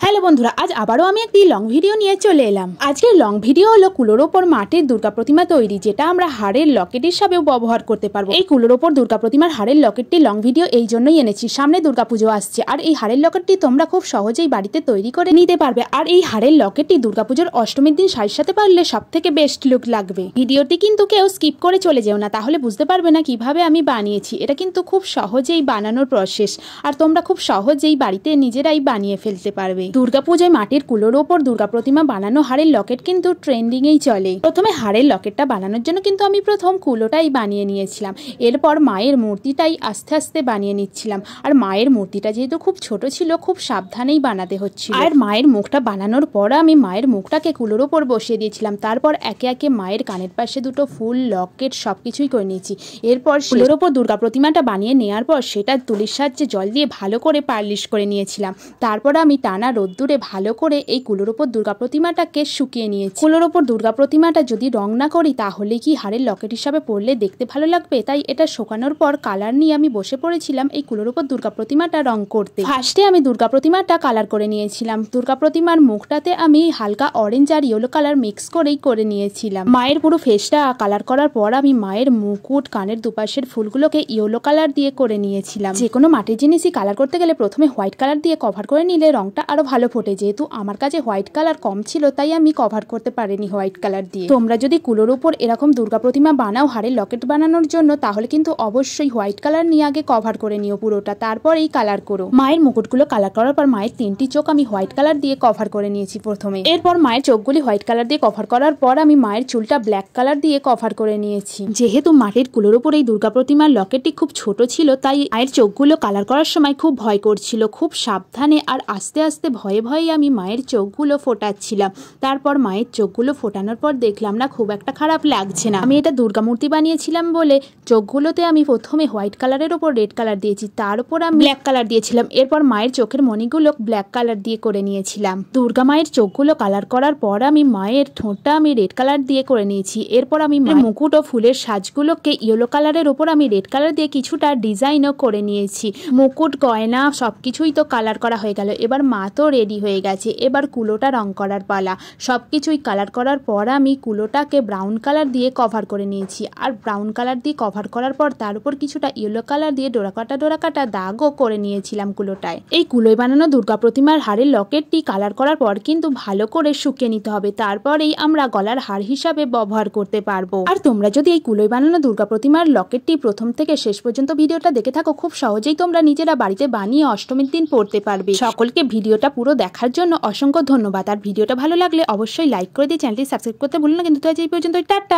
Hello বন্ধুরা, আজ আবারও আমি একটি লং ভিডিও নিয়ে চলে এলাম। আজকের লং ভিডিও হলো কুলোর ওপর মাটির দুর্গা প্রতিমা তৈরি, যেটা আমরা হাড়ের লকেট হিসাবেও ব্যবহার করতে পারবো। এই কুলোর ওপর দুর্গা প্রতিমার হাড়ের লকেটটি লং ভিডিও এই জন্যই এনেছি, সামনে দুর্গাপুজো আসছে আর এই হাড়ের লকেটটি তোমরা খুব সহজেই বাড়িতে তৈরি করে নিতে পারবে। আর এই হাড়ের লকেটটি দুর্গাপুজোর অষ্টমীর দিন শাড়ির সাথে পারলে সব থেকে বেস্ট লুক লাগবে। ভিডিওটি কিন্তু কেউ স্কিপ করে চলে যেও না, তাহলে বুঝতে পারবে না কিভাবে আমি বানিয়েছি। এটা কিন্তু খুব সহজেই বানানোর প্রসেস, আর তোমরা খুব সহজেই বাড়িতে নিজেরাই বানিয়ে ফেলতে পারবে। দুর্গাপূজায় মাটির কুলোর ওপর দুর্গা প্রতিমা বানানো হাড়ের লকেট কিন্তু ট্রেন্ডিং এই চলে। প্রথমে হাড়ের লকেটটা বানানোর জন্য কিন্তু আমি প্রথম কুলোটাই বানিয়ে নিয়েছিলাম, এরপর মায়ের মূর্তিটাই আস্তে আস্তে বানিয়ে নিচ্ছিলাম। আর মায়ের মূর্তিটা যেহেতু খুব ছোট ছিল, খুব সাবধানেই বানাতে হচ্ছিল। আর মায়ের মুখটা বানানোর পর আমি মায়ের মুখটাকে কুলোর ওপর বসিয়ে দিয়েছিলাম। তারপর একে একে মায়ের কানের পাশে দুটো ফুল, লকেট সবকিছুই করে নিয়েছি। এরপর কুলোর ওপর দুর্গা প্রতিমাটা বানিয়ে নেওয়ার পর সেটা তুলির সাহায্যে জল দিয়ে ভালো করে পালিশ করে নিয়েছিলাম। তারপর আমি টানা রোদ্দুরে ভালো করে এই কুলোর ওপর দুর্গা প্রতিমাটাকে শুকিয়ে নিয়েছি। কুলোর ওপর দুর্গা প্রতিমাটা যদি রং না করি তাহলে কি হাড়ের লকেট হিসাবে পরলে দেখতে ভালো লাগবে? তাই এটা শুকানোর পর কালার নিয়ে আমি বসে পড়েছিলাম এই কুলোর ওপর দুর্গা প্রতিমাটা রং করতে। ফার্স্টে আমি দুর্গা প্রতিমাটা কালার করে নিয়েছিলাম। দুর্গা প্রতিমার মুখটাতে আমি হালকা অরেঞ্জ আর ইয়েলো কালার মিক্স করেই করে নিয়েছিলাম। মায়ের পুরো ফেসটা কালার করার পর আমি মায়ের মুকুট, কানের দুপাশের ফুলগুলোকে ইয়েলো কালার দিয়ে করে নিয়েছিলাম। যে কোনো মাটির জিনিসই কালার করতে গেলে প্রথমে হোয়াইট কালার দিয়ে কভার করে নিলে রংটা আরো ভালো ফোটে। যেহেতু আমার কাছে হোয়াইট কালার কম ছিল তাই আমি কভার করতে পারিনি হোয়াইট কালার দিয়ে। তোমরা যদি কুলোর উপর এরকম দুর্গা প্রতিমা বানাও হাড়ের লকেট বানানোর জন্য, তাহলে কিন্তু অবশ্যই হোয়াইট কালার নিয়ে আগে কভার করে নিও পুরোটা, তারপর এই কালার করো। মায়ের মুকুটগুলো কালার করার পর মায়ের তিনটি চোখ আমি হোয়াইট কালার দিয়ে কভার করে নিয়েছি প্রথমে। এরপর মায়ের চোখগুলি হোয়াইট কালার দিয়ে কভার করার পর আমি মায়ের চুলটা ব্ল্যাক কালার দিয়ে কভার করে নিয়েছি। যেহেতু মাটির কুলোর উপর এই দুর্গা প্রতিমার লকেটটি খুব ছোট ছিল, তাই মায়ের চোখগুলো কালার করার সময় খুব ভয় করছিল। খুব সাবধানে আর আস্তে আস্তে ভয়ে ভয়ে আমি মায়ের চোখগুলো ফোটাচ্ছিলাম। তারপর মায়ের চোখগুলো ফোটানোর পর দেখলাম না খুব একটা খারাপ লাগছে না। আমি এটা দুর্গা মূর্তি বানিয়েছিলাম বলে চোখগুলোতে আমি প্রথমে হোয়াইট কালারের ওপর রেড কালার দিয়েছি, তার উপর আমি ব্ল্যাক কালার দিয়েছিলাম। এরপর মায়ের চোখের মণিগুলো ব্ল্যাক কালার দিয়ে করে নিয়েছিলাম। দুর্গা মায়ের চোখগুলো কালার করার পর আমি মায়ের ঠোঁটটা আমি রেড কালার দিয়ে করে নিয়েছি। এরপর আমি মুকুট ও ফুলের সাজগুলোকে ইয়েলো কালারের ওপর আমি রেড কালার দিয়ে কিছুটা ডিজাইনও করে নিয়েছি। মুকুট, গয়না সবকিছুই তো কালার করা হয়ে গেল। এবার মা তো রেডি হয়ে গেছে, এবার কুলোটা রং করার পালা। সবকিছুই কালার করার পর আমি কুলোটাকে ব্রাউন কালার দিয়ে কভার করে নিয়েছি। আর ব্রাউন কালার দিয়ে কভার করার পর তার উপর কিছুটা ইয়েলো কালার দিয়ে ডোরাকাটা দাগও করে নিয়েছিলাম কুলোটায়। এই কুলোয় বানানো দুর্গা প্রতিমার হাড়ের লকেটটি কালার করার পর কিন্তু ভালো করে শুকিয়ে নিতে হবে, তারপরেই আমরা গলার হার হিসাবে ব্যবহার করতে পারবো। আর তোমরা যদি এই কুলোয় বানানো দুর্গা প্রতিমার লকেটটি প্রথম থেকে শেষ পর্যন্ত ভিডিওটা দেখে থাকো, খুব সহজেই তোমরা নিজেরা বাড়িতে বানিয়ে অষ্টমীর দিন পড়তে পারবে। সকলকে ভিডিওটা পুরো দেখার জন্য অসংখ্য ধন্যবাদ। আর ভিডিওটা ভালো লাগলে অবশ্যই লাইক করে দিয়ে চ্যানেলটি সাবস্ক্রাইব করতে ভুলো না। কিন্তু তো আজ এই পর্যন্ত, টাটা।